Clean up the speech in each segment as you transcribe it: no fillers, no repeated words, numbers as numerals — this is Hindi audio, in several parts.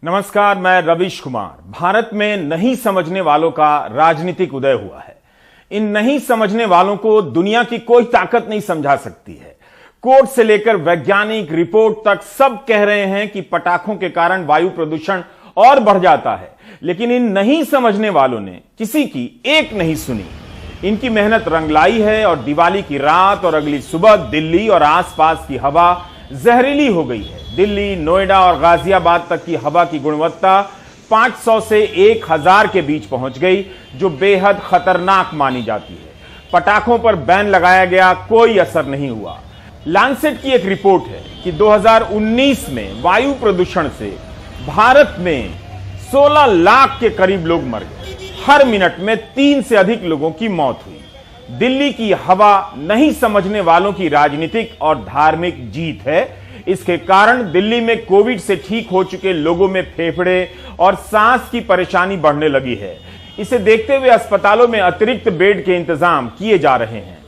नमस्कार, मैं रवीश कुमार। भारत में नहीं समझने वालों का राजनीतिक उदय हुआ है। इन नहीं समझने वालों को दुनिया की कोई ताकत नहीं समझा सकती है। कोर्ट से लेकर वैज्ञानिक रिपोर्ट तक सब कह रहे हैं कि पटाखों के कारण वायु प्रदूषण और बढ़ जाता है, लेकिन इन नहीं समझने वालों ने किसी की एक नहीं सुनी। इनकी मेहनत रंग लाई है और दिवाली की रात और अगली सुबह दिल्ली और आसपास की हवा जहरीली हो गई है। दिल्ली, नोएडा और गाजियाबाद तक की हवा की गुणवत्ता 500 से 1000 के बीच पहुंच गई, जो बेहद खतरनाक मानी जाती है। पटाखों पर बैन लगाया गया, कोई असर नहीं हुआ। लैंसेट की एक रिपोर्ट है कि 2019 में वायु प्रदूषण से भारत में 16 लाख के करीब लोग मर गए। हर मिनट में 3 से अधिक लोगों की मौत हुई। दिल्ली की हवा नहीं समझने वालों की राजनीतिक और धार्मिक जीत है। इसके कारण दिल्ली में कोविड से ठीक हो चुके लोगों में फेफड़े और सांस की परेशानी बढ़ने लगी है। इसे देखते हुए अस्पतालों में अतिरिक्त बेड के इंतजाम किए जा रहे हैं।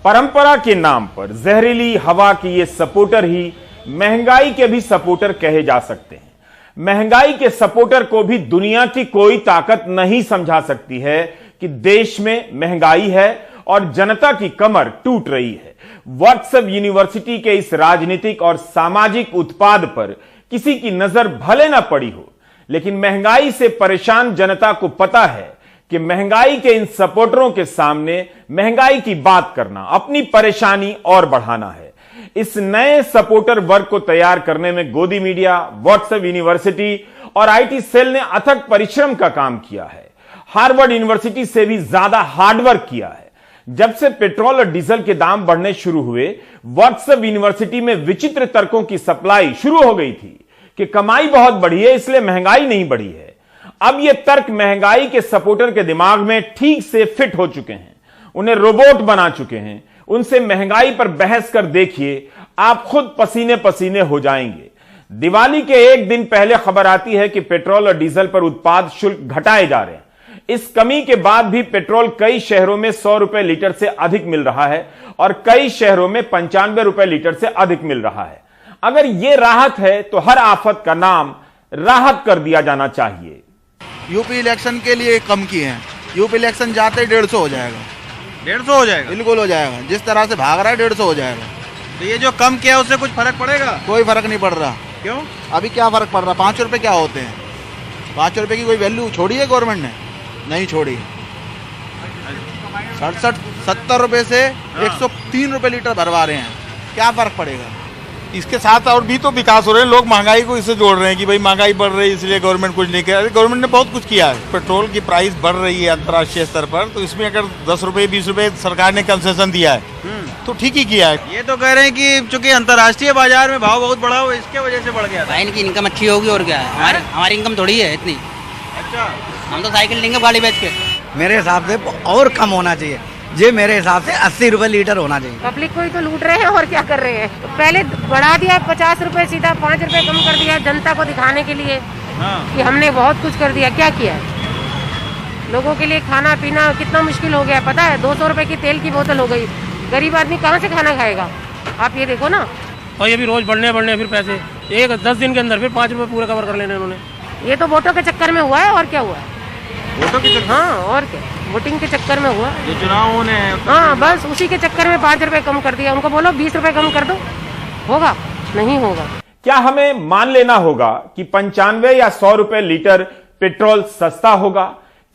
परंपरा के नाम पर जहरीली हवा के ये सपोर्टर ही महंगाई के भी सपोर्टर कहे जा सकते हैं। महंगाई के सपोर्टर को भी दुनिया की कोई ताकत नहीं समझा सकती है कि देश में महंगाई है और जनता की कमर टूट रही है। व्हाट्सएप यूनिवर्सिटी के इस राजनीतिक और सामाजिक उत्पाद पर किसी की नजर भले ना पड़ी हो, लेकिन महंगाई से परेशान जनता को पता है कि महंगाई के इन सपोर्टरों के सामने महंगाई की बात करना अपनी परेशानी और बढ़ाना है। इस नए सपोर्टर वर्ग को तैयार करने में गोदी मीडिया, व्हाट्सएप यूनिवर्सिटी और आईटी सेल ने अथक परिश्रम का काम किया है। हार्वर्ड यूनिवर्सिटी से भी ज्यादा हार्डवर्क किया है। जब से पेट्रोल और डीजल के दाम बढ़ने शुरू हुए, व्हाट्सएप यूनिवर्सिटी में विचित्र तर्कों की सप्लाई शुरू हो गई थी कि कमाई बहुत बढ़ी है, इसलिए महंगाई नहीं बढ़ी है। अब ये तर्क महंगाई के सपोर्टर के दिमाग में ठीक से फिट हो चुके हैं, उन्हें रोबोट बना चुके हैं। उनसे महंगाई पर बहस कर देखिए, आप खुद पसीने पसीने हो जाएंगे। दिवाली के एक दिन पहले खबर आती है कि पेट्रोल और डीजल पर उत्पाद शुल्क घटाए जा रहे हैं। इस कमी के बाद भी पेट्रोल कई शहरों में 100 रुपए लीटर से अधिक मिल रहा है और कई शहरों में 95 रुपए लीटर से अधिक मिल रहा है। अगर यह राहत है तो हर आफत का नाम राहत कर दिया जाना चाहिए। यूपी इलेक्शन के लिए कम किए हैं। यूपी इलेक्शन जाते ही 150 हो जाएगा। 150 हो जाएगा? बिल्कुल हो जाएगा। जिस तरह से भाग रहा है 150 हो जाएगा। तो ये जो कम किया उससे कुछ फर्क पड़ेगा? कोई फर्क नहीं पड़ रहा। क्यों? अभी क्या फर्क पड़ रहा? 5 रुपए क्या होते हैं? 5 रुपए की कोई वैल्यू छोड़ी है गवर्नमेंट ने? नहीं छोड़ी। 67-70 रुपए से 103 रुपए लीटर भरवा रहे हैं। क्या फर्क पड़ेगा? इसके साथ और भी तो विकास हो रहे हैं। लोग महंगाई को इससे जोड़ रहे हैं कि भाई महंगाई बढ़ रही है इसलिए गवर्नमेंट कुछ नहीं कर रही। गवर्नमेंट ने बहुत कुछ किया है। पेट्रोल की प्राइस बढ़ रही है अंतर्राष्ट्रीय स्तर पर, तो इसमें अगर 10 रुपए 20 रुपए सरकार ने कंसेशन दिया है तो ठीक ही किया है। ये तो कह रहे हैं कि चूंकि अंतर्राष्ट्रीय बाजार में भाव बहुत बढ़ा हो, इसके वजह से बढ़ गया था। इनकी इनकम अच्छी होगी और क्या है? हमारी इनकम थोड़ी है इतनी। अच्छा, हम तो साइकिल लेंगे गाड़ी बेच के। मेरे हिसाब से और कम होना चाहिए। ये मेरे हिसाब से 80 रुपए लीटर होना चाहिए। पब्लिक को ही तो लूट रहे हैं और क्या कर रहे हैं। तो पहले बढ़ा दिया 50 रुपए, सीधा 5 रुपए कम कर दिया जनता को दिखाने के लिए कि हमने बहुत कुछ कर दिया। क्या किया है? लोगों के लिए खाना पीना कितना मुश्किल हो गया पता है। 200 रुपए की तेल की बोतल हो गई। गरीब आदमी कहाँ से खाना खाएगा? आप ये देखो ना। और ये भी रोज बढ़ने फिर पैसे 10 दिन के अंदर फिर 5 रुपए पूरे कवर कर लेने उन्होंने। ये तो वोटों के चक्कर में हुआ है और क्या हुआ है? वोटों के चक्कर? हाँ, और क्या, वोटिंग के चक्कर में हुआ। जो चुनाव होने हैं हाँ, बस उसी के चक्कर में 5 रुपए कम कर दिया। उनको बोलो 20 रुपए कम कर दो, होगा? नहीं होगा। क्या हमें मान लेना होगा कि 95 या 100 रुपए लीटर पेट्रोल सस्ता होगा?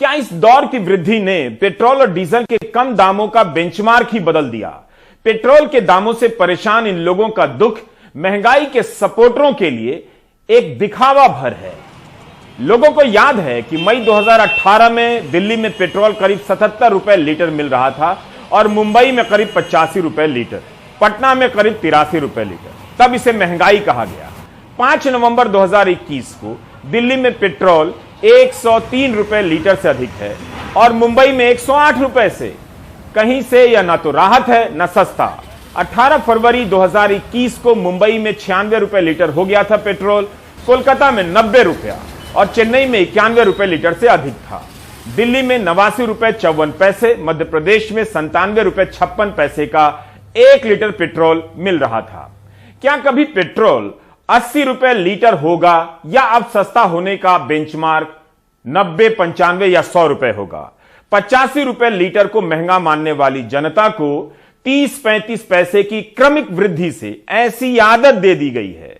क्या इस दौर की वृद्धि ने पेट्रोल और डीजल के कम दामों का बेंचमार्क ही बदल दिया? पेट्रोल के दामों से परेशान इन लोगों का दुख महंगाई के सपोर्टरों के लिए एक दिखावा भर है। लोगों को याद है कि मई 2018 में दिल्ली में पेट्रोल करीब 77 रुपए लीटर मिल रहा था और मुंबई में करीब 85 रुपए लीटर, पटना में करीब 83 रुपए लीटर। तब इसे महंगाई कहा गया। 5 नवंबर 2021 को दिल्ली में पेट्रोल 103 रुपए लीटर से अधिक है और मुंबई में 108 रुपए से। कहीं से यह ना तो राहत है न सस्ता। 18 फरवरी 2021 को मुंबई में 96 रुपए लीटर हो गया था पेट्रोल, कोलकाता में 90 रुपया और चेन्नई में 91 रुपए लीटर से अधिक था। दिल्ली में 89 रुपए 54 पैसे, मध्य प्रदेश में 97 रुपए 56 पैसे का 1 लीटर पेट्रोल मिल रहा था। क्या कभी पेट्रोल 80 रुपए लीटर होगा या अब सस्ता होने का बेंचमार्क 90, 95 या 100 रुपए होगा। 85 रुपए लीटर को महंगा मानने वाली जनता को 30-35 पैसे की क्रमिक वृद्धि से ऐसी आदत दे दी गई है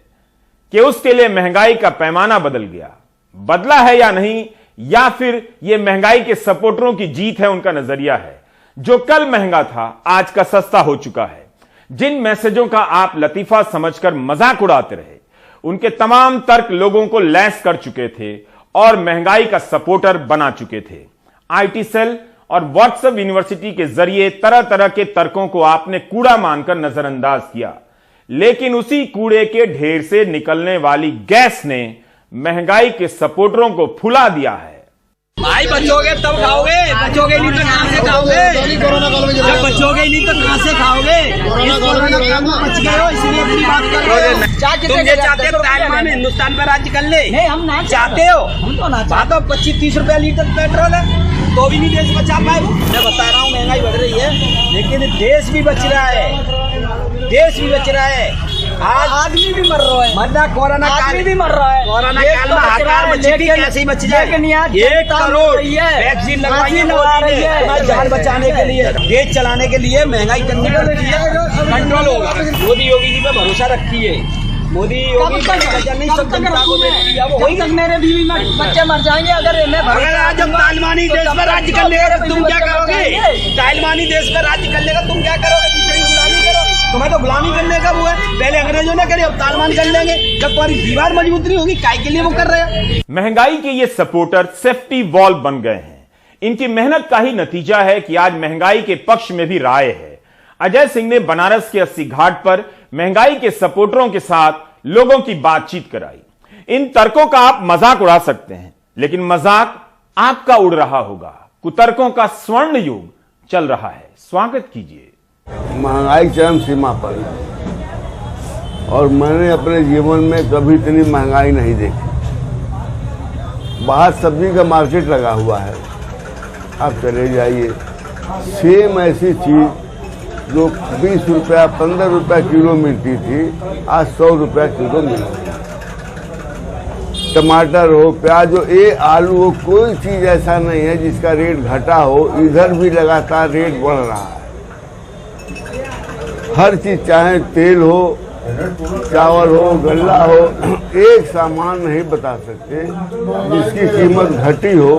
कि उसके लिए महंगाई का पैमाना बदल गया। बदला है या नहीं, या फिर यह महंगाई के सपोर्टरों की जीत है, उनका नजरिया है। जो कल महंगा था आज का सस्ता हो चुका है। जिन मैसेजों का आप लतीफा समझकर मजाक उड़ाते रहे, उनके तमाम तर्क लोगों को लैस कर चुके थे और महंगाई का सपोर्टर बना चुके थे। आईटी सेल और व्हाट्सएप यूनिवर्सिटी के जरिए तरह तरह के तर्कों को आपने कूड़ा मानकर नजरअंदाज किया, लेकिन उसी कूड़े के ढेर से निकलने वाली गैस ने महंगाई के सपोर्टरों को फुला दिया है। भाई बचोगे तब खाओगे, बचोगे नहीं तो कहां से खाओगे? जब बचोगे नहीं तो कहां से खाओगे? इस कोरोना काल में बच गए हो, इसलिए अपनी बात कर रहे हो। तुम ये चाहते हो तालिबान हिंदुस्तान पर राज्य कर ले? नहीं, हम ना चाहते हो। हम तो ना चाहते। 25-30 रुपया लीटर पेट्रोल है तो भी नहीं देश बचा पाए। मैं बता रहा हूँ महंगाई बढ़ रही है, लेकिन देश भी बच रहा है, देश भी बच रहा है। आज आदमी भी मर रहा है, मरना कोरोना काल भी मर रहा है। कोरोना काल में हाहाकार बचेगी, कैसे ही बच जाए? 1 करोड़ वैक्सीन लगवाई है जान बचाने के लिए, देश चलाने के लिए। महंगाई करनी पड़ती है, कंट्रोल होगा। मोदी योगी जी पे भरोसा रखिए, मोदी योगी नहीं सब जनता को देखती है। वही तक मेरे बीवी में बच्चे मर जाएंगे अगर आज हम तालिबानी देश पर राज्य कर लेगा तुम क्या करोगे? तालिबानी देश पर राज्य कर लेगा तुम क्या करोगे? दूसरे की गुलामी करोगे? तुम्हें तो गुलामी करने का वो है, पहले अंग्रेजों ने करे, अब तालिबान कर लेंगे। जब तुम्हारी दीवार मजबूत नहीं होगी, काय के लिए वो कर रहे हैं? महंगाई के ये सपोर्टर सेफ्टी वॉल बन गए हैं। इनकी मेहनत का ही नतीजा है कि आज महंगाई के पक्ष में भी राय है। अजय सिंह ने बनारस के 80 घाट पर महंगाई के सपोर्टरों के साथ लोगों की बातचीत कराई। इन तर्कों का आप मजाक उड़ा सकते हैं, लेकिन मजाक आपका उड़ रहा होगा। कुतर्कों का स्वर्ण युग चल रहा है। स्वागत कीजिए। महंगाई चरम सीमा पर, और मैंने अपने जीवन में कभी इतनी महंगाई नहीं देखी। बाहर सब्जी का मार्केट लगा हुआ है, आप चले जाइए, सेम ऐसी चीज जो 20 रुपया 15 रुपया किलो मिलती थी आज 100 रुपया किलो मिल रही है। टमाटर हो, प्याज हो, आलू हो, कोई चीज ऐसा नहीं है जिसका रेट घटा हो। इधर भी लगातार रेट बढ़ रहा है। हर चीज, चाहे तेल हो, चावल हो, गल्ला हो, एक सामान नहीं बता सकते जिसकी कीमत घटी हो।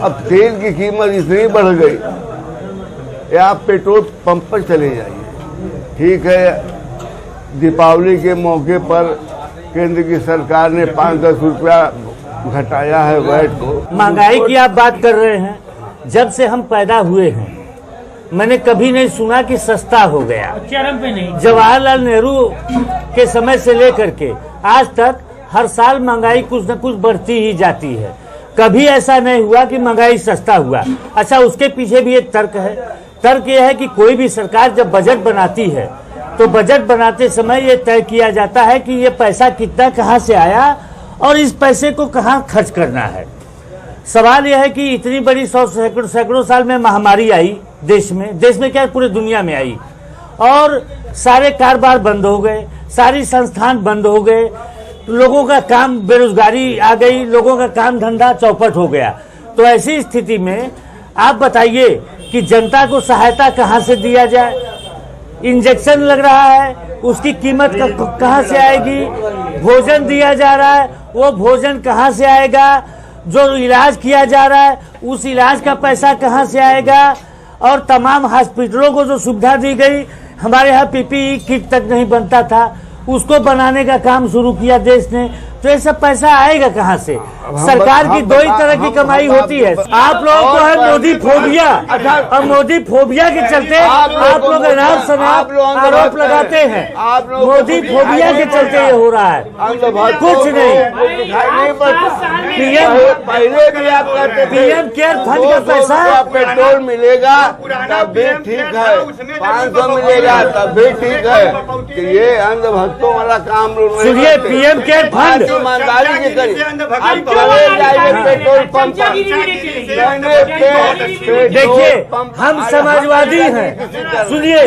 अब तेल की कीमत इतनी बढ़ गई, आप पेट्रोल पंप पर चले जाइए। ठीक है, दीपावली के मौके पर केंद्र की सरकार ने 5-10 रुपया घटाया है वैट को। महंगाई की आप बात कर रहे हैं, जब से हम पैदा हुए हैं मैंने कभी नहीं सुना कि सस्ता हो गया। जवाहरलाल नेहरू के समय से लेकर के आज तक हर साल महंगाई कुछ न कुछ बढ़ती ही जाती है। कभी ऐसा नहीं हुआ कि महंगाई सस्ता हुआ। अच्छा, उसके पीछे भी एक तर्क है। तर्क यह है कि कोई भी सरकार जब बजट बनाती है तो बजट बनाते समय यह तय किया जाता है कि ये पैसा कितना कहाँ से आया और इस पैसे को कहाँ खर्च करना है। सवाल यह है कि इतनी बड़ी सैकड़ों साल में महामारी आई देश में क्या पूरी दुनिया में आई, और सारे कारोबार बंद हो गए, सारी संस्थान बंद हो गए, लोगों का काम, बेरोजगारी आ गई, लोगों का काम धंधा चौपट हो गया। तो ऐसी स्थिति में आप बताइए कि जनता को सहायता कहाँ से दिया जाए? इंजेक्शन लग रहा है, उसकी कीमत कहाँ से आएगी? भोजन दिया जा रहा है, वो भोजन कहाँ से आएगा? जो इलाज किया जा रहा है उस इलाज का पैसा कहाँ से आएगा? और तमाम हॉस्पिटलों को जो सुविधा दी गई, हमारे यहाँ पीपीई किट तक नहीं बनता था, उसको बनाने का काम शुरू किया देश ने। तो ये सब पैसा आएगा कहाँ से? सरकार की दो ही तरह की कमाई होती है। आप लोगों को है मोदी फोबिया, और मोदी फोबिया के चलते आप लोग आरोप लगाते हैं। मोदी फोबिया के चलते ये हो रहा है, कुछ नहीं। पीएम केयर फंड का पैसा, पेट्रोल मिलेगा तब भी ठीक है, 500 मिलेगा तब भी ठीक है। ये अंधभक्तों वाला काम। सुनिए, पीएम केयर फंड ईमानदारी के करिए। आप चले जाइए पेट्रोल पंप पर। देखिए, हम समाजवादी हैं। सुनिए,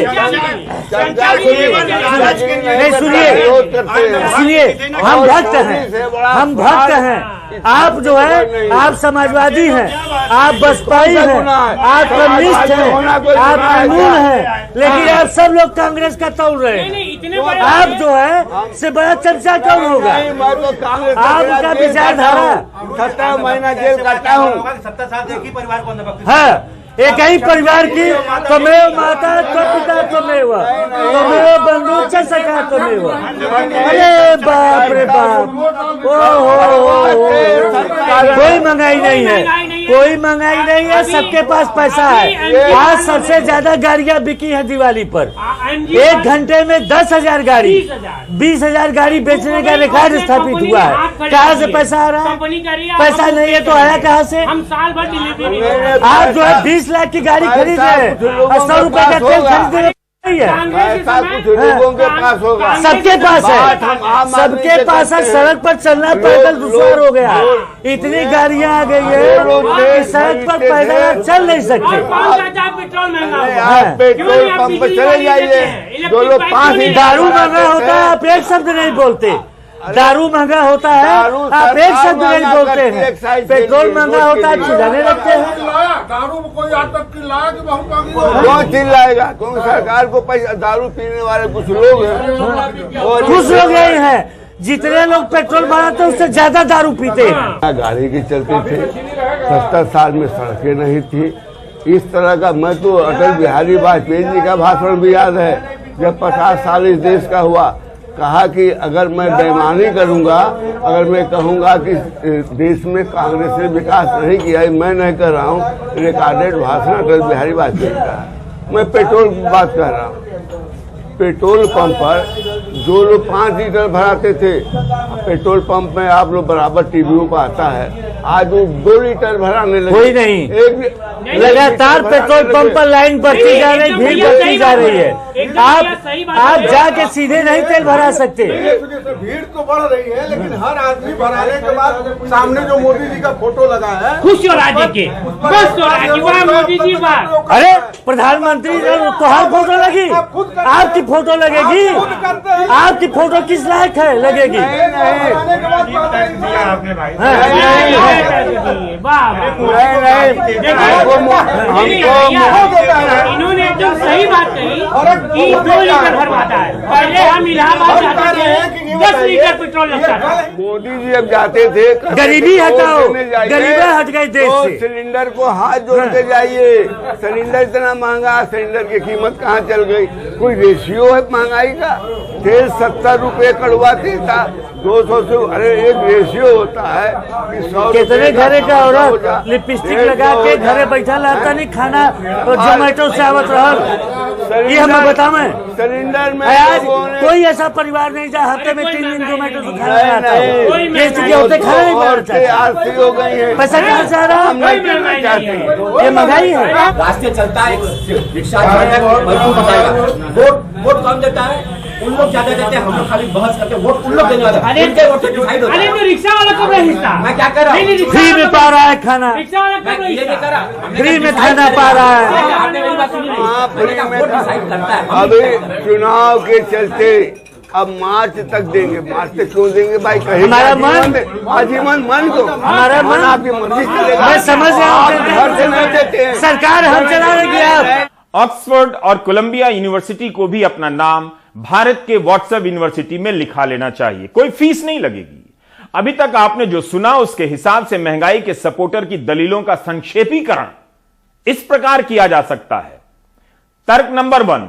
नहीं सुनिए, हम भक्त हैं, आप जो है आप समाजवादी हैं, आप बसपाई हैं, आप कम्युनिस्ट हैं, आप कानून हैं, लेकिन आप सब लोग कांग्रेस का तोड़ रहे हैं। आप जो है से बड़ा चर्चा कौन होगा? आपका विचारधारा 17 महीना जेल काटा हूँ। 70 साल से एक ही परिवार को है, एक ही परिवार की त्वमेव माता त्वपिता त्वमेव बंधु च सखा त्वमेव। अरे बाप रे बाप, कोई महंगाई नहीं है, कोई महंगाई नहीं है, सबके पास पैसा है। आज सबसे ज्यादा गाड़ियां बिकी है दिवाली पर। 1 घंटे में 10,000 गाड़ी, 20,000 गाड़ी बेचने का रिकॉर्ड स्थापित हुआ है। कहाँ से पैसा आ रहा है? पैसा नहीं है तो आया कहाँ से? हम साल भर डिलीवरी, आप जो है 20 लाख की गाड़ी खरीद रहे हैं और 100 रुपए का तेल खरीद रहे हैं। ऐसा कुछ लोगों के पास होगा, सबके पास है, सबके पास है। सड़क पर चलना पैदल दुश्वार हो गया, इतनी गाड़ियां आ गई है, सड़क पर पैदल आप चल नहीं सकते। पेट्रोल महंगा, आप पेट्रोल पंप पर चले जाइए, जो लोग 5 दारू महंगा होता है आप एक शब्द नहीं बोलते। दारू महंगा होता है आप एक शब्द नहीं बोलते हैं। पेट्रोल महंगा होता है चिल्लाने लगते हैं। दारू कोई आज तक चिल्लाया कि बहुत महंगी हो? कौन चिल्लाएगा? क्योंकि सरकार को पैसा, दारू पीने वाले कुछ लोग हैं, और कुछ लोग यही हैं, जितने लोग पेट्रोल भराते हैं उससे ज्यादा दारू पीते हैं। गाड़ी की चलती थी, 70 साल में सड़कें नहीं थी इस तरह का। मैं तो अटल बिहारी वाजपेयी जी का भाषण भी याद है, जब 50 साल इस देश का हुआ, कहा कि अगर मैं बेईमानी करूंगा, अगर मैं कहूंगा कि देश में कांग्रेस ने विकास नहीं किया है, मैं नहीं कर रहा हूँ। रिकॉर्डेड भाषण अटल बिहारी वाजपेयी का। मैं पेट्रोल की बात कर रहा हूँ। पेट्रोल पंप पर जो लोग 5 लीटर भराते थे, पेट्रोल पंप में आप लोग बराबर टीवीओं पर आता है, आज वो 2 लीटर भराने लगे। कोई नहीं, लगातार पेट्रोल पंप पर लाइन बढ़ती जा रही, भीड़ बढ़ती जा रही है। आप जाके सीधे नहीं तेल भरा सकते। भीड़ तो बढ़ रही है, लेकिन हर आदमी भराने के बाद सामने जो मोदी जी का फोटो लगा है, खुश हो रहा है, मोदी जी। अरे प्रधानमंत्री तो हर फोटो लगी, आपकी फोटो लगेगी? आपकी फोटो किस लायक है लगेगी? इन्होंने एकदम सही बात कही कि 2 लीटर भरवाता है। पहले हम इलाहाबाद जाते थे 10 लीटर पेट्रोल लगता था। मोदी जी अब जाते थे, गरीबी हटाओ, गरीबी हट गई देश से। सिलेंडर को हाथ जोड़ के जाइए। सिलेंडर इतना महंगा, सिलेंडर की कीमत कहाँ चल गई? कोई रेशियो है महंगाई का? तेल 70 रुपए कड़वा तेल था, 200 से, अरे एक रेशियो होता है कि 100 कितने घरे का औरत लिपस्टिक लगा के घरे बैठा रहता नहीं, खाना जोमेटो से आवत रहा। ये हमें बतावे सिलेंडर में आज कोई ऐसा परिवार नहीं जहाँ हफ्ते में 3 दिन जोमेटो से खाना आता है। ये चीजें होते खाना नहीं बनाता। आरती हो गई है, पैसा कहाँ से आ रहा है? ये महंगाई है। रास्ते चलता है, रिक्शा वोट कौन देता है? उन लोग ज्यादा देते हैं, हम लोग खाली बहस करते हैं। वोट उन लोग देने वाले, उनके वोट से डिसाइड होता है। तो रिक्शा वाला कब हिस्सा? मैं क्या कर रहा हूँ? फ्री में पा रहा है खाना, रिक्शा वाला कब फ्री में खाना पा रहा है। आपने मेरी बात सुनी नहीं? वोट डिसाइड करता है। अभी चुनाव के चलते अब मार्च तक देंगे। मार्च तक क्यों देंगे भाई? कहीं हमारा आजीवन मन को, हमारा मन आपकी मर्जी चलेगा। मैं समझ रहा हूँ, सरकार हम चला रही है। ऑक्सफोर्ड और कोलंबिया यूनिवर्सिटी को भी अपना नाम भारत के व्हाट्सएप यूनिवर्सिटी में लिखा लेना चाहिए, कोई फीस नहीं लगेगी। अभी तक आपने जो सुना उसके हिसाब से महंगाई के सपोर्टर की दलीलों का संक्षेपीकरण इस प्रकार किया जा सकता है। तर्क नंबर 1,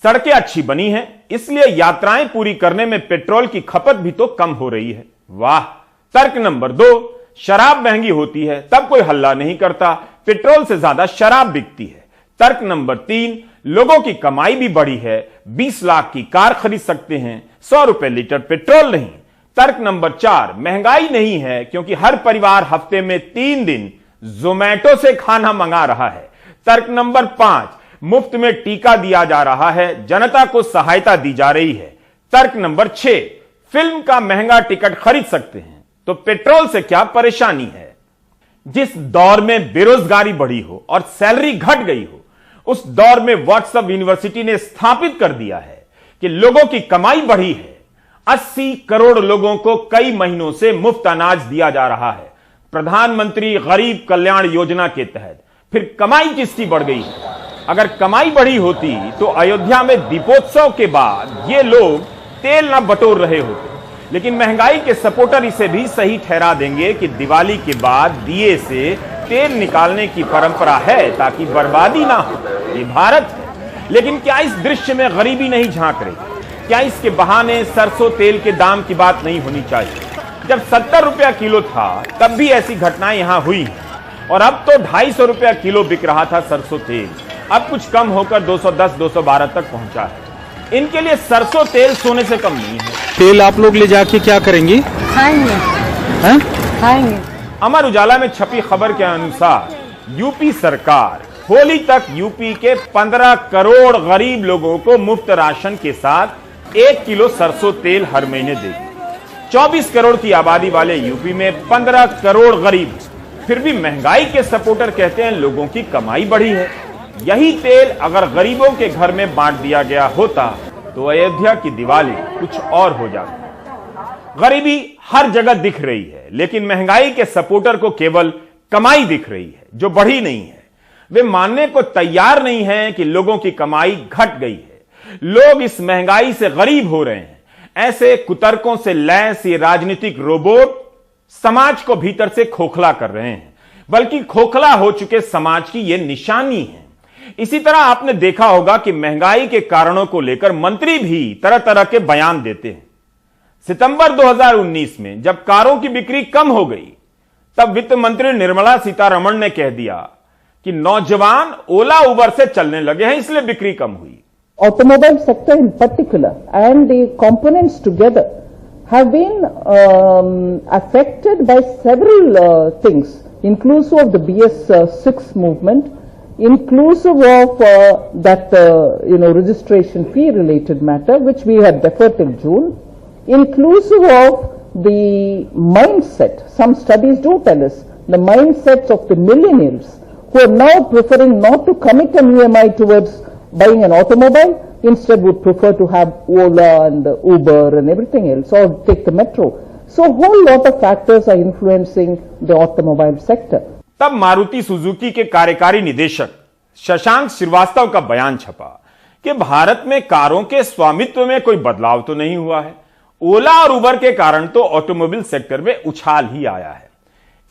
सड़कें अच्छी बनी हैं, इसलिए यात्राएं पूरी करने में पेट्रोल की खपत भी तो कम हो रही है। वाह। तर्क नंबर 2, शराब महंगी होती है तब कोई हल्ला नहीं करता, पेट्रोल से ज्यादा शराब बिकती है। तर्क नंबर 3, लोगों की कमाई भी बढ़ी है, 20 लाख की कार खरीद सकते हैं, 100 रुपए लीटर पेट्रोल नहीं। तर्क नंबर 4, महंगाई नहीं है क्योंकि हर परिवार हफ्ते में 3 दिन जोमेटो से खाना मंगा रहा है। तर्क नंबर 5, मुफ्त में टीका दिया जा रहा है, जनता को सहायता दी जा रही है। तर्क नंबर 6, फिल्म का महंगा टिकट खरीद सकते हैं, तो पेट्रोल से क्या परेशानी है? जिस दौर में बेरोजगारी बढ़ी हो और सैलरी घट गई हो, उस दौर में व्हाट्सएप यूनिवर्सिटी ने स्थापित कर दिया है कि लोगों की कमाई बढ़ी है। 80 करोड़ लोगों को कई महीनों से मुफ्त अनाज दिया जा रहा है प्रधानमंत्री गरीब कल्याण योजना के तहत। फिर कमाई किसकी बढ़ गई है? अगर कमाई बढ़ी होती तो अयोध्या में दीपोत्सव के बाद ये लोग तेल न बटोर रहे होते। लेकिन महंगाई के सपोर्टर इसे भी सही ठहरा देंगे कि दिवाली के बाद दिए से तेल निकालने की परंपरा है ताकि बर्बादी ना हो। ये भारत है। लेकिन क्या इस दृश्य में गरीबी नहीं झांक रही? क्या इसके बहाने सरसों तेल के दाम की बात नहीं होनी चाहिए? जब 70 रुपया किलो था तब भी ऐसी घटनाएं यहां हुई हैं और अब तो 250 रुपया किलो बिक रहा था सरसों तेल। अब कुछ कम होकर 210-212 तक पहुंचा है। इनके लिए सरसों तेल सोने से कम नहीं है। तेल आप लोग ले जाके क्या करेंगी? खाएंगे। खाएंगे। अमर उजाला में छपी खबर के अनुसार यूपी सरकार होली तक यूपी के 15 करोड़ गरीब लोगों को मुफ्त राशन के साथ 1 किलो सरसों तेल हर महीने देगी। 24 करोड़ की आबादी वाले यूपी में 15 करोड़ गरीब, फिर भी महंगाई के सपोर्टर कहते हैं लोगों की कमाई बढ़ी है। यही तेल अगर गरीबों के घर में बांट दिया गया होता तो अयोध्या की दिवाली कुछ और हो जाती। गरीबी हर जगह दिख रही है, लेकिन महंगाई के सपोर्टर को केवल कमाई दिख रही है जो बढ़ी नहीं है। वे मानने को तैयार नहीं हैं कि लोगों की कमाई घट गई है। लोग इस महंगाई से गरीब हो रहे हैं। ऐसे कुतर्कों से लैस ये राजनीतिक रोबोट समाज को भीतर से खोखला कर रहे हैं, बल्कि खोखला हो चुके समाज की यह निशानी है। इसी तरह आपने देखा होगा कि महंगाई के कारणों को लेकर मंत्री भी तरह तरह के बयान देते हैं। सितंबर 2019 में जब कारों की बिक्री कम हो गई, तब वित्त मंत्री निर्मला सीतारमण ने कह दिया कि नौजवान ओला उबर से चलने लगे हैं, इसलिए बिक्री कम हुई। Automobile sector in particular and the components together have been affected by several things, inclusive of the BS6 movement, inclusive of that registration fee related matter which we had deferred till June, inclusive of the mindset. Some studies do tell us the mindsets of the millennials who are now preferring not to commit an EMI towards buying an automobile, instead would prefer to have Ola and Uber and everything else, or take the metro. So a whole lot of factors are influencing the automobile sector. तब मारुति सुजुकी के कार्यकारी निदेशक शशांक श्रीवास्तव का बयान छपा कि भारत में कारों के स्वामित्व में कोई बदलाव तो नहीं हुआ है। ओला और उबर के कारण तो ऑटोमोबाइल सेक्टर में उछाल ही आया है।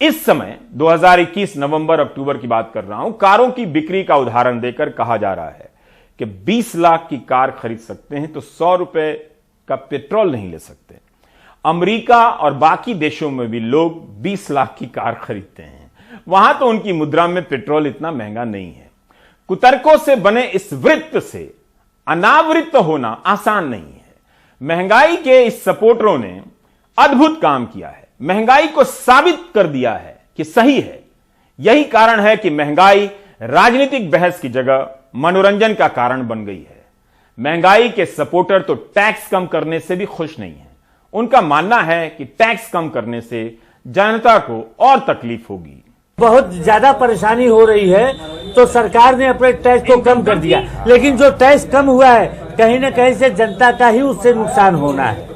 इस समय 2021 नवंबर अक्टूबर की बात कर रहा हूं। कारों की बिक्री का उदाहरण देकर कहा जा रहा है कि 20 लाख की कार खरीद सकते हैं तो 100 रुपए का पेट्रोल नहीं ले सकते। अमेरिका और बाकी देशों में भी लोग 20 लाख की कार खरीदते हैं। वहां तो उनकी मुद्रा में पेट्रोल इतना महंगा नहीं है। कुतर्कों से बने इस वृत्त से अनावृत होना आसान नहीं है। महंगाई के इस सपोर्टरों ने अद्भुत काम किया है। महंगाई को साबित कर दिया है कि सही है। यही कारण है कि महंगाई राजनीतिक बहस की जगह मनोरंजन का कारण बन गई है। महंगाई के सपोर्टर तो टैक्स कम करने से भी खुश नहीं है। उनका मानना है कि टैक्स कम करने से जनता को और तकलीफ होगी। बहुत ज्यादा परेशानी हो रही है तो सरकार ने अपने टैक्स को कम कर दिया, लेकिन जो टैक्स कम हुआ है कहीं ना कहीं से जनता का ही उससे नुकसान होना है।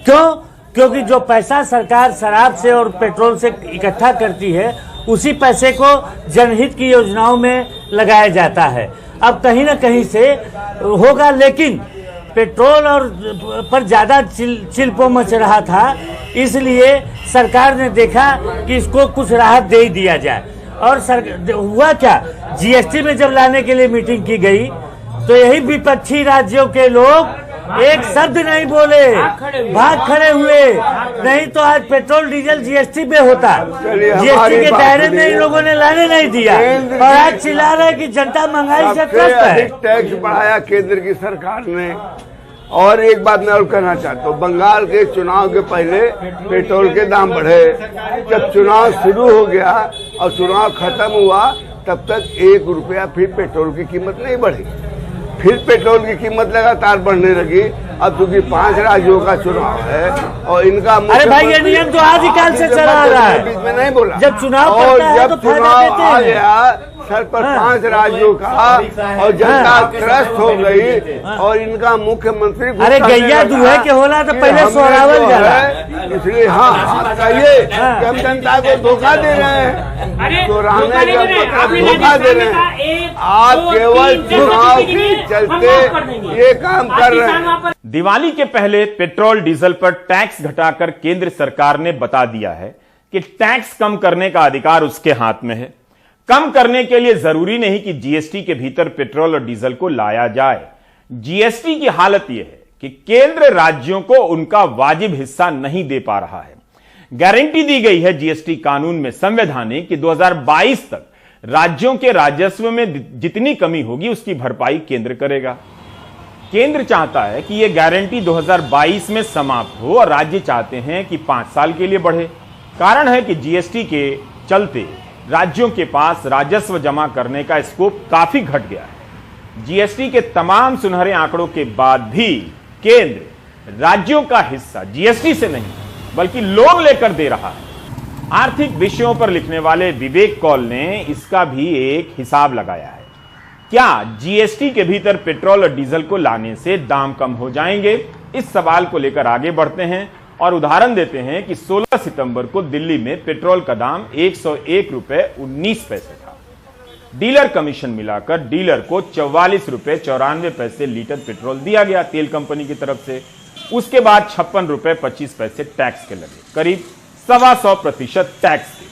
क्यों? क्योंकि जो पैसा सरकार शराब से और पेट्रोल से इकट्ठा करती है उसी पैसे को जनहित की योजनाओं में लगाया जाता है। अब कहीं ना कहीं से होगा, लेकिन पेट्रोल और पर ज्यादा चिल्पो मच रहा था, इसलिए सरकार ने देखा कि इसको कुछ राहत दे ही दिया जाए। और हुआ क्या, जीएसटी में जब लाने के लिए मीटिंग की गई तो यही विपक्षी राज्यों के लोग एक शब्द नहीं बोले, भाग खड़े हुए। नहीं तो आज पेट्रोल डीजल जीएसटी पे होता। जीएसटी के दायरे में इन लोगों ने लाने नहीं दिया और आज चिल्ला रहे कि जनता महंगाई से त्रस्त है। टैक्स बढ़ाया केंद्र की सरकार ने। और एक बात मैं और कहना चाहता हूँ, बंगाल के चुनाव के पहले पेट्रोल के दाम बढ़े। जब चुनाव शुरू हो गया और चुनाव खत्म हुआ तब तक 1 रुपया फिर पेट्रोल की कीमत नहीं बढ़ी। फिर पेट्रोल की कीमत लगातार बढ़ने लगी। अब चूंकि 5 राज्यों का चुनाव है और इनका अरे भाई ये नियम तो आज ही काल से चला आ रहा है, बीच में नहीं बोला। जब चुनाव और पड़ता है जब तो चुनाव आ गया सर पर 5 राज्यों का और जनता त्रस्त हो गई और इनका मुख्यमंत्री अरे गैया दूल्हे के होला तो पहले सोरावल जाला, इसलिए हाँ कहिए कि हम जनता को धोखा दे रहे हैं, दोहराने का मतलब धोखा दे रहे हैं। आप केवल चुनाव के चलते ये काम कर रहे हैं। दिवाली के पहले पेट्रोल डीजल पर टैक्स घटाकर केंद्र सरकार ने बता दिया है कि टैक्स कम करने का अधिकार उसके हाथ में है। कम करने के लिए जरूरी नहीं कि जीएसटी के भीतर पेट्रोल और डीजल को लाया जाए। जीएसटी की हालत यह है कि केंद्र राज्यों को उनका वाजिब हिस्सा नहीं दे पा रहा है। गारंटी दी गई है जीएसटी कानून में संवैधानिक कि 2022 तक राज्यों के राजस्व में जितनी कमी होगी उसकी भरपाई केंद्र करेगा। केंद्र चाहता है कि यह गारंटी 2022 में समाप्त हो और राज्य चाहते हैं कि 5 साल के लिए बढ़े। कारण है कि जीएसटी के चलते राज्यों के पास राजस्व जमा करने का स्कोप काफी घट गया है। जीएसटी के तमाम सुनहरे आंकड़ों के बाद भी केंद्र राज्यों का हिस्सा जीएसटी से नहीं बल्कि लोन लेकर दे रहा है। आर्थिक विषयों पर लिखने वाले विवेक कौल ने इसका भी एक हिसाब लगाया है। क्या जीएसटी के भीतर पेट्रोल और डीजल को लाने से दाम कम हो जाएंगे? इस सवाल को लेकर आगे बढ़ते हैं और उदाहरण देते हैं कि 16 सितंबर को दिल्ली में पेट्रोल का दाम 101 रुपए 19 पैसे था। डीलर कमीशन मिलाकर डीलर को 44 रुपए 94 पैसे लीटर पेट्रोल दिया गया तेल कंपनी की तरफ से। उसके बाद 56 रुपए 25 पैसे टैक्स के लगे, करीब 125% टैक्स के।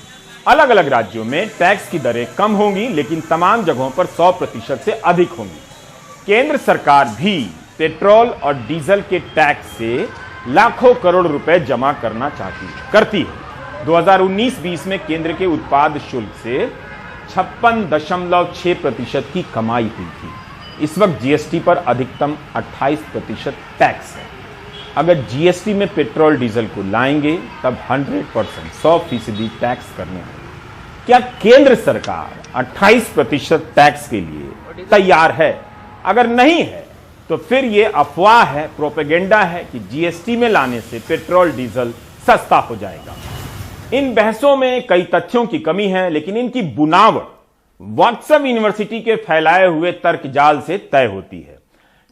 अलग अलग राज्यों में टैक्स की दरें कम होंगी लेकिन तमाम जगहों पर 100% से अधिक होंगी। केंद्र सरकार भी पेट्रोल और डीजल के टैक्स से लाखों करोड़ रुपए जमा करना करती है। 2019-20 में केंद्र के उत्पाद शुल्क से 56.6% की कमाई हुई थी। इस वक्त जीएसटी पर अधिकतम 28% टैक्स है। अगर जीएसटी में पेट्रोल डीजल को लाएंगे तब 100% टैक्स करने होंगे। क्या केंद्र सरकार 28% टैक्स के लिए तैयार है? अगर नहीं है तो फिर यह अफवाह है, प्रोपेगेंडा है कि जीएसटी में लाने से पेट्रोल डीजल सस्ता हो जाएगा। इन बहसों में कई तथ्यों की कमी है लेकिन इनकी बुनावट व्हाट्सएप यूनिवर्सिटी के फैलाए हुए तर्क जाल से तय होती है।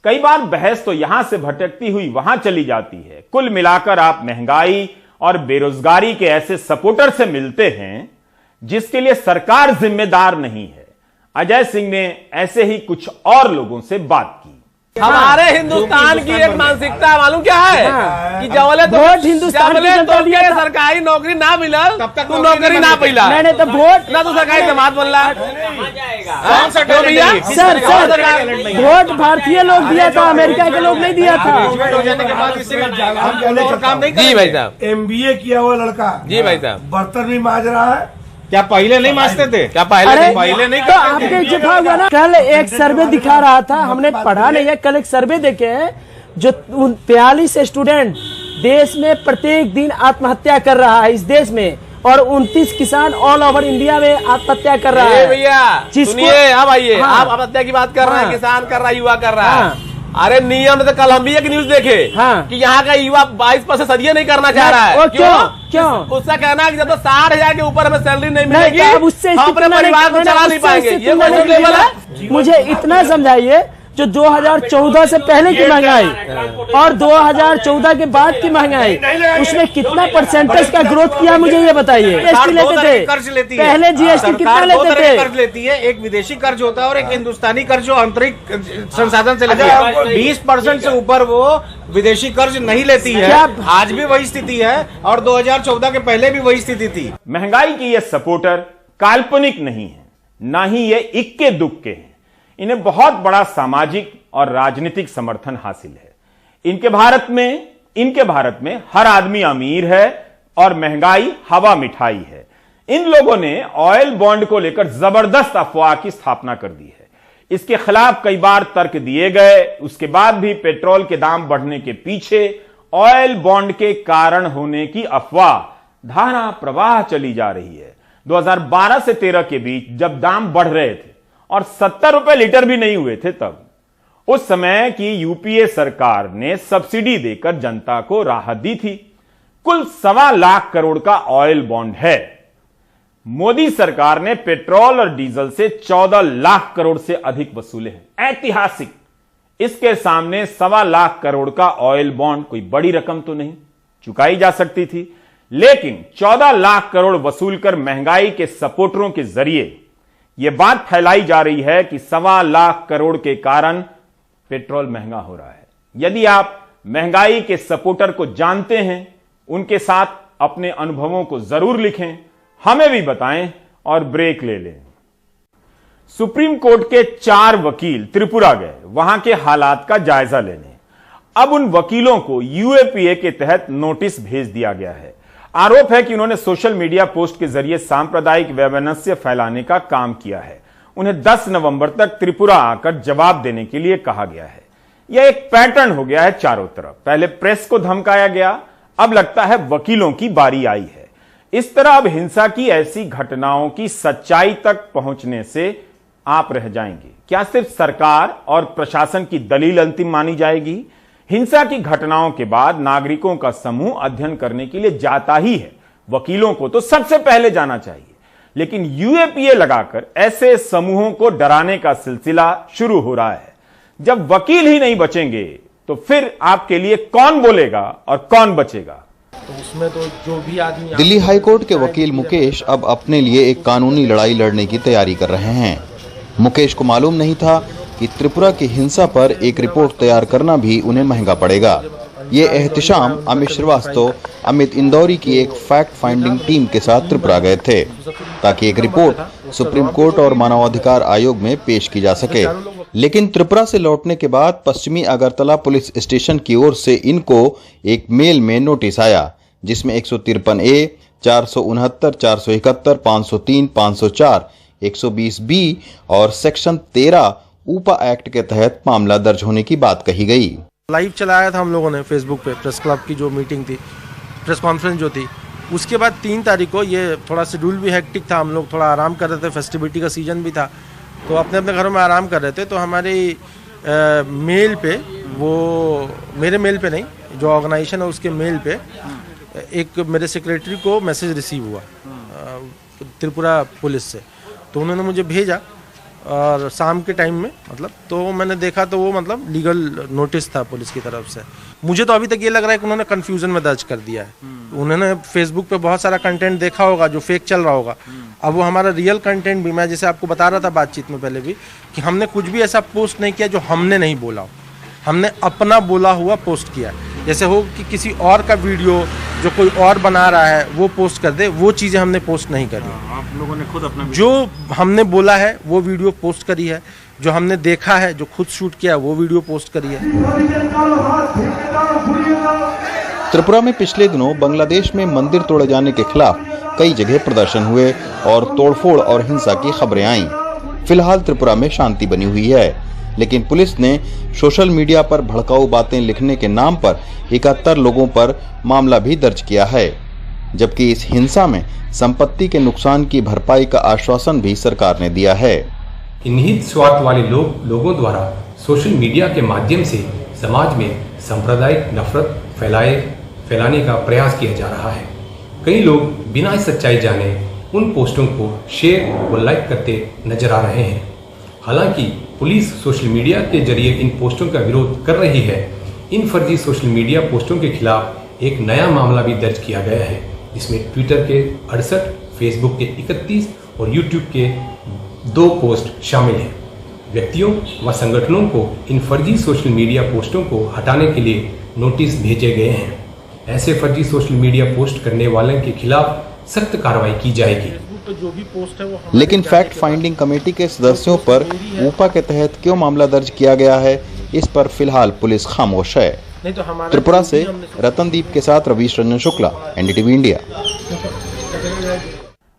कई बार बहस तो यहां से भटकती हुई वहां चली जाती है। कुल मिलाकर आप महंगाई और बेरोजगारी के ऐसे सपोर्टर से मिलते हैं जिसके लिए सरकार जिम्मेदार नहीं है। अजय सिंह ने ऐसे ही कुछ और लोगों से बात की। हमारे हिंदुस्तान की एक मानसिकता मालूम क्या है कि जवले तो हिंदुस्तान की सरकारी नौकरी ना मिला तब तक तू नौकरी ना मिला। मैंने तो वोट ना तो सरकारी जमात बन रहा सर वोट भारतीय लोग दिया था, अमेरिका के लोग नहीं दिया था। जी भाई साहब, MBA किया हुआ लड़का जी भाई साहब बर्तन भी मांज रहा है। क्या पहले नहीं मांजते थे? क्या पहले नहीं तो आपके जितना हुआ ना, कल एक सर्वे दिखा रहा था, हमने पढ़ा नहीं है, कल एक सर्वे देखे हैं जो 43 स्टूडेंट देश में प्रत्येक दिन आत्महत्या कर रहा है इस देश में, और 29 किसान ऑल ओवर इंडिया में आत्महत्या कर रहा है। भैया सुनिए, अब आइए, आप आत्महत्या की बात कर रहे हैं, किसान कर रहा है, युवा कर रहा है। अरे नियम तो कल हम भी एक न्यूज देखे कि यहाँ का युवा 22% सदिये नहीं करना चाह रहा है। क्यों? उसका कहना है कि जब तक 60,000 के ऊपर हमें सैलरी नहीं मिलेगी हम अपने परिवार को चला नहीं पाएंगे। ये कौन लेवल है? मुझे इतना समझाइए, जो 2014 से पहले की महंगाई और 2014 के बाद की महंगाई, उसमें कितना परसेंटेज का ग्रोथ किया, मुझे ये बताइए। कर्ज लेती है पहले जीएसटी कितना लेते थे? कर्ज लेती है, एक विदेशी कर्ज होता है और एक हिंदुस्तानी कर्ज जो आंतरिक संसाधन से लेती है। 20% से ऊपर वो विदेशी कर्ज नहीं लेती है। आज भी वही स्थिति है और 2014 के पहले भी वही स्थिति थी। महंगाई की ये सपोर्टर काल्पनिक नहीं है, ना ही ये इक्के दुक्के हैं। इन्हें बहुत बड़ा सामाजिक और राजनीतिक समर्थन हासिल है। इनके भारत में हर आदमी अमीर है और महंगाई हवा मिठाई है। इन लोगों ने ऑयल बॉन्ड को लेकर जबरदस्त अफवाह की स्थापना कर दी है। इसके खिलाफ कई बार तर्क दिए गए, उसके बाद भी पेट्रोल के दाम बढ़ने के पीछे ऑयल बॉन्ड के कारण होने की अफवाह धारा प्रवाह चली जा रही है। 2012 से 13 के बीच जब दाम बढ़ रहे थे और 70 रुपए लीटर भी नहीं हुए थे, तब उस समय की यूपीए सरकार ने सब्सिडी देकर जनता को राहत दी थी। कुल 1.25 लाख करोड़ का ऑयल बॉन्ड है। मोदी सरकार ने पेट्रोल और डीजल से 14 लाख करोड़ से अधिक वसूले हैं, ऐतिहासिक। इसके सामने 1.25 लाख करोड़ का ऑयल बॉन्ड कोई बड़ी रकम तो नहीं, चुकाई जा सकती थी, लेकिन 14 लाख करोड़ वसूलकर महंगाई के सपोर्टरों के जरिए यह बात फैलाई जा रही है कि 1.25 लाख करोड़ के कारण पेट्रोल महंगा हो रहा है। यदि आप महंगाई के सपोर्टर को जानते हैं, उनके साथ अपने अनुभवों को जरूर लिखें, हमें भी बताएं और ब्रेक ले लें। सुप्रीम कोर्ट के 4 वकील त्रिपुरा गए वहां के हालात का जायजा लेने। अब उन वकीलों को यूएपीए के तहत नोटिस भेज दिया गया है। आरोप है कि उन्होंने सोशल मीडिया पोस्ट के जरिए सांप्रदायिक वैमनस्य फैलाने का काम किया है। उन्हें 10 नवंबर तक त्रिपुरा आकर जवाब देने के लिए कहा गया है। यह एक पैटर्न हो गया है चारों तरफ। पहले प्रेस को धमकाया गया, अब लगता है वकीलों की बारी आई है। इस तरह अब हिंसा की ऐसी घटनाओं की सच्चाई तक पहुंचने से आप रह जाएंगे। क्या सिर्फ सरकार और प्रशासन की दलील अंतिम मानी जाएगी? हिंसा की घटनाओं के बाद नागरिकों का समूह अध्ययन करने के लिए जाता ही है। वकीलों को तो सबसे पहले जाना चाहिए, लेकिन यूएपीए लगाकर ऐसे समूहों को डराने का सिलसिला शुरू हो रहा है। जब वकील ही नहीं बचेंगे तो फिर आपके लिए कौन बोलेगा और कौन बचेगा? तो उसमें तो जो भी आदमी दिल्ली हाईकोर्ट के वकील मुकेश अब अपने लिए एक कानूनी लड़ाई लड़ने की तैयारी कर रहे हैं। मुकेश को मालूम नहीं था कि त्रिपुरा की हिंसा पर एक रिपोर्ट तैयार करना भी उन्हें महंगा पड़ेगा। ये एहतिशाम अमित श्रीवास्तव, अमित इंदौरी की एक फैक्ट फाइंडिंग टीम के साथ त्रिपुरा गए थे ताकि एक रिपोर्ट सुप्रीम कोर्ट और मानवाधिकार आयोग में पेश की जा सके। लेकिन त्रिपुरा से लौटने के बाद पश्चिमी अगरतला पुलिस स्टेशन की ओर से इनको एक मेल में नोटिस आया, जिसमें 153A, 469, 471, 503, 504, 120B और सेक्शन 13 ऊपा एक्ट के तहत मामला दर्ज होने की बात कही गई। लाइव चलाया था हम लोगों ने फेसबुक पे, प्रेस क्लब की जो मीटिंग थी, प्रेस कॉन्फ्रेंस जो थी, उसके बाद 3 तारीख को ये थोड़ा शेड्यूल भी हेक्टिक था, हम लोग थोड़ा आराम कर रहे थे, फेस्टिविटी का सीजन भी था, तो अपने अपने घरों में आराम कर रहे थे। तो हमारी मेल पे, वो मेरे मेल पे नहीं, जो ऑर्गेनाइजेशन है उसके मेल पे एक मेरे सेक्रेटरी को मैसेज रिसीव हुआ त्रिपुरा पुलिस से, तो उन्होंने मुझे भेजा और शाम के टाइम में मतलब, तो मैंने देखा तो वो मतलब लीगल नोटिस था पुलिस की तरफ से। मुझे तो अभी तक ये लग रहा है कि उन्होंने कंफ्यूजन में दर्ज कर दिया है। उन्होंने फेसबुक पे बहुत सारा कंटेंट देखा होगा जो फेक चल रहा होगा। अब वो हमारा रियल कंटेंट भी, मैं जैसे आपको बता रहा था बातचीत में पहले भी, कि हमने कुछ भी ऐसा पोस्ट नहीं किया जो हमने नहीं बोला हो, हमने अपना बोला हुआ पोस्ट किया। जैसे हो कि किसी और का वीडियो जो कोई और बना रहा है वो पोस्ट कर दे, वो चीज़ें हमने पोस्ट नहीं करी। आप लोगों ने खुद अपना जो हमने बोला है वो वीडियो पोस्ट करी है, जो हमने देखा है, जो खुद शूट किया वो वीडियो पोस्ट करी है। त्रिपुरा में पिछले दिनों बांग्लादेश में मंदिर तोड़े जाने के खिलाफ कई जगह प्रदर्शन हुए और तोड़फोड़ और हिंसा की खबरें आईं। फिलहाल त्रिपुरा में शांति बनी हुई है, लेकिन पुलिस ने सोशल मीडिया पर भड़काऊ बातें लिखने के नाम पर 71 लोगों पर मामला भी दर्ज किया है, जबकि इस हिंसा में संपत्ति के नुकसान की भरपाई का आश्वासन भी सरकार ने दिया है। निहित स्वार्थ वाले लोगों द्वारा सोशल मीडिया के माध्यम से समाज में सांप्रदायिक नफरत फैलाने का प्रयास किया जा रहा है। कई लोग बिना सच्चाई जाने उन पोस्टों को शेयर व लाइक करते नजर आ रहे हैं। हालांकि पुलिस सोशल मीडिया के जरिए इन पोस्टों का विरोध कर रही है। इन फर्जी सोशल मीडिया पोस्टों के खिलाफ एक नया मामला भी दर्ज किया गया है, जिसमें ट्विटर के 68, फेसबुक के 31 और यूट्यूब के 2 पोस्ट शामिल हैं। व्यक्तियों व संगठनों को इन फर्जी सोशल मीडिया पोस्टों को हटाने के लिए नोटिस भेजे गए हैं। ऐसे फर्जी सोशल मीडिया पोस्ट करने वालों के खिलाफ सख्त कार्रवाई की जाएगी। जो भी पोस्ट है वो लेकिन फैक्ट फाइंडिंग कमेटी के सदस्यों पर ऊपा के तहत क्यों मामला दर्ज किया गया है, इस पर फिलहाल पुलिस खामोश है। त्रिपुरा से रतनदीप के साथ रवीश रंजन शुक्ला, एनडीटीवी इंडिया।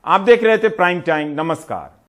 आप देख रहे थे प्राइम टाइम। नमस्कार।